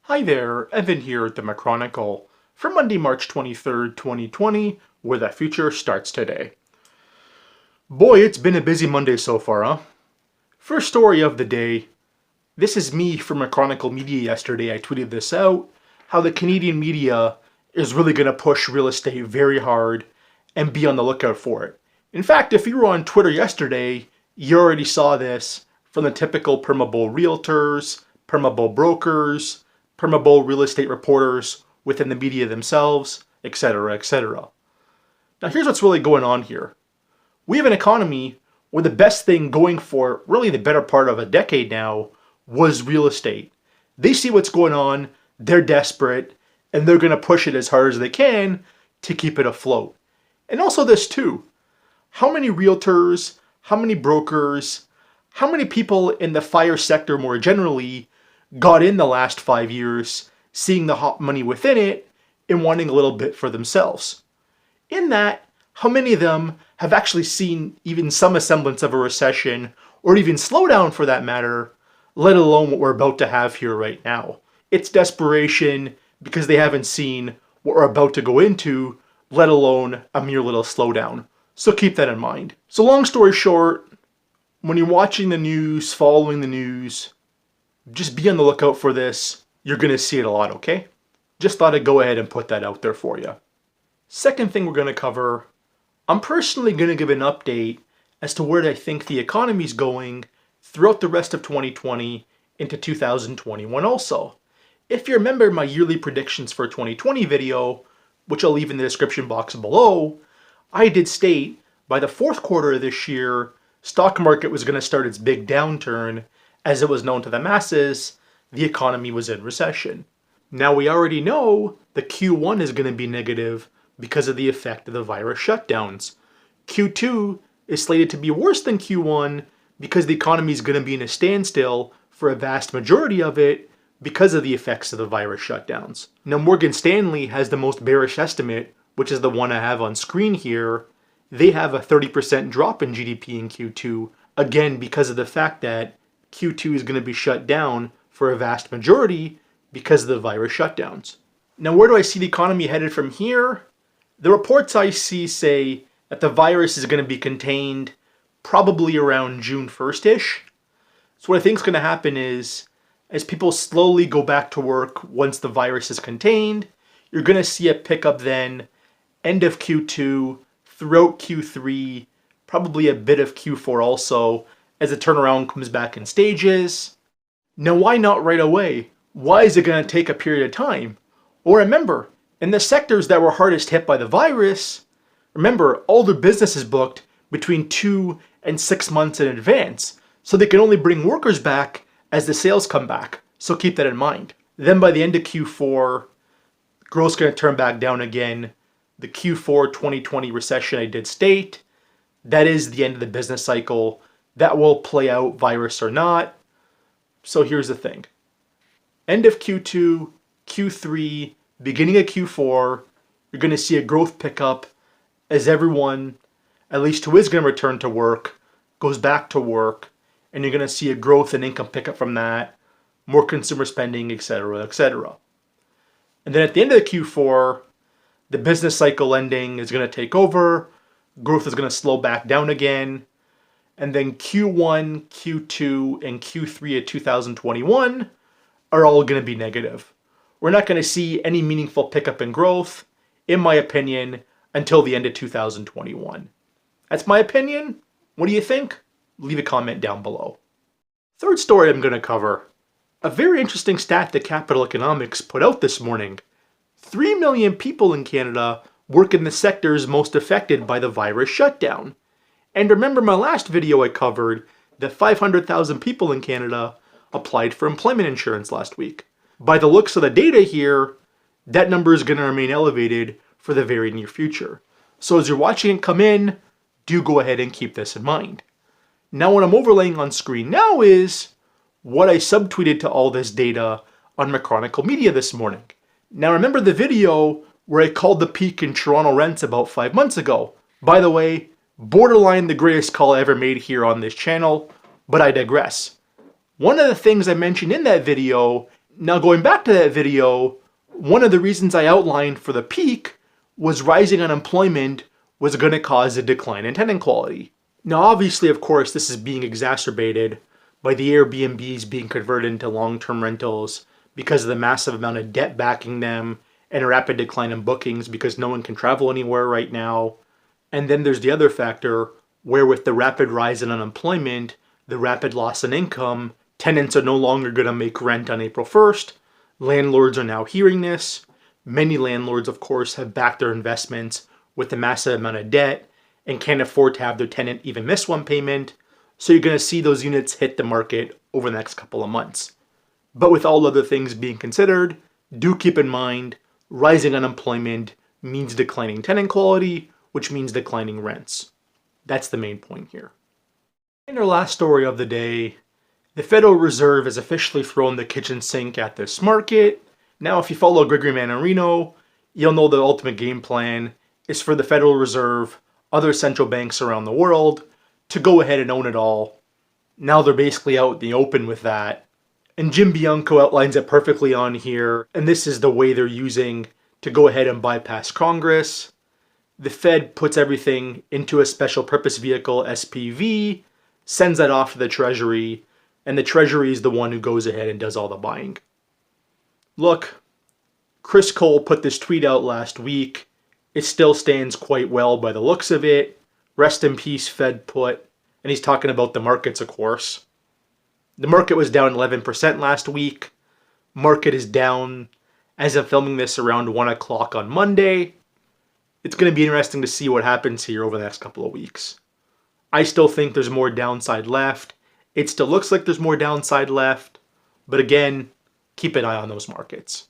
Hi there, Evan here at the McChronicle for Monday, March 23rd, 2020, where the future starts today. Boy, it's been a busy Monday so far, huh? First story of the day. This is me from McChronicle Media yesterday. I tweeted this out, how the Canadian media is really going to push real estate very hard and be on the lookout for it. In fact, if you were on Twitter yesterday, you already saw this from the typical permabull realtors, permabull brokers, permabull real estate reporters within the media themselves, etc., etc. Now here's what's really going on here. We have an economy where the best thing going for really the better part of a decade now was real estate. They see what's going on, they're desperate, and they're going to push it as hard as they can to keep it afloat. And also this too. How many realtors, how many brokers, how many people in the fire sector more generally got in the last 5 years, seeing the hot money within it and wanting a little bit for themselves? In that, how many of them have actually seen even some semblance of a recession, or even slowdown for that matter, let alone what we're about to have here right now? It's desperation because they haven't seen what we're about to go into, let alone a mere little slowdown. So keep that in mind. So long story short, when you're watching the news, following the news, just be on the lookout for this. You're going to see it a lot, okay? Just thought I'd go ahead and put that out there for you. Second thing we're going to cover, I'm personally going to give an update as to where I think the economy's going throughout the rest of 2020 into 2021 also. If you remember my yearly predictions for 2020 video, which I'll leave in the description box below, I did state by the fourth quarter of this year, stock market was going to start its big downturn. As it was known to the masses, the economy was in recession. Now we already know the Q1 is going to be negative because of the effect of the virus shutdowns. Q2 is slated to be worse than Q1 because the economy is going to be in a standstill for a vast majority of it because of the effects of the virus shutdowns. Now Morgan Stanley has the most bearish estimate, which is the one I have on screen here. They have a 30% drop in GDP in Q2, again because of the fact that Q2 is going to be shut down for a vast majority because of the virus shutdowns. Now, where do I see the economy headed from here? The reports I see say that the virus is going to be contained probably around June 1st-ish. So what I think is going to happen is, as people slowly go back to work once the virus is contained, you're going to see a pickup then, end of Q2, throughout Q3, probably a bit of Q4 also, as the turnaround comes back in stages. Now why not right away? Why is it going to take a period of time? Or remember, in the sectors that were hardest hit by the virus, remember all their business is booked between 2 and 6 months in advance, so they can only bring workers back as the sales come back. So keep that in mind. Then by the end of Q4, growth's going to turn back down again. The Q4 2020 recession I did state, that is the end of the business cycle. That will play out, virus or not. So here's the thing. End of Q2, Q3, beginning of Q4, you're going to see a growth pickup as everyone, at least who is going to return to work, goes back to work, and you're going to see a growth in income pickup from that, more consumer spending, etc., etc. And then at the end of the Q4, the business cycle ending is going to take over, growth is going to slow back down again, and then Q1, Q2, and Q3 of 2021 are all going to be negative. We're not going to see any meaningful pickup in growth, in my opinion, until the end of 2021. That's my opinion. What do you think? Leave a comment down below. Third story I'm going to cover. A very interesting stat that Capital Economics put out this morning. 3 million people in Canada work in the sectors most affected by the virus shutdown. And remember my last video I covered that 500,000 people in Canada applied for employment insurance last week. By the looks of the data here, that number is going to remain elevated for the very near future. So as you're watching it come in, do go ahead and keep this in mind. Now what I'm overlaying on screen now is what I subtweeted to all this data on McChronicle Media this morning. Now remember the video where I called the peak in Toronto rents about 5 months ago. By the way, borderline the greatest call I ever made here on this channel, but I digress. One of the things I mentioned in that video Now going back to that video, one of the reasons I outlined for the peak was rising unemployment was going to cause a decline in tenant quality. Now obviously, of course, this is being exacerbated by the Airbnbs being converted into long-term rentals because of the massive amount of debt backing them and a rapid decline in bookings because no one can travel anywhere right now. And then there's the other factor where with the rapid rise in unemployment, the rapid loss in income, tenants are no longer going to make rent on April 1st. Landlords are now hearing this. Many landlords, of course, have backed their investments with a massive amount of debt and can't afford to have their tenant even miss one payment. So you're going to see those units hit the market over the next couple of months. But with all other things being considered, do keep in mind, rising unemployment means declining tenant quality, which means declining rents. That's the main point here. And our last story of the day, the Federal Reserve has officially thrown the kitchen sink at this market. Now, if you follow Gregory Mannarino, you'll know the ultimate game plan is for the Federal Reserve, other central banks around the world, to go ahead and own it all. Now they're basically out in the open with that. And Jim Bianco outlines it perfectly on here, and this is the way they're using to go ahead and bypass Congress. The Fed puts everything into a special purpose vehicle, SPV, sends that off to the Treasury, and the Treasury is the one who goes ahead and does all the buying. Look, Chris Cole put this tweet out last week. It still stands quite well by the looks of it. Rest in peace, Fed put. And he's talking about the markets, of course. The market was down 11% last week. Market is down, as of filming this, around 1 o'clock on Monday. It's going to be interesting to see what happens here over the next couple of weeks. I still think there's more downside left. It still looks like there's more downside left. But again, keep an eye on those markets.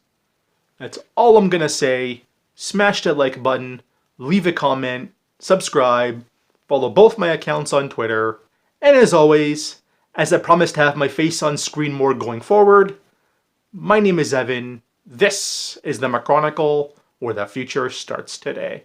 That's all I'm going to say. Smash that like button, leave a comment, subscribe, follow both my accounts on Twitter, and as always, as I promised to have my face on screen more going forward, my name is Evan. This is the Macronicle, where the future starts today.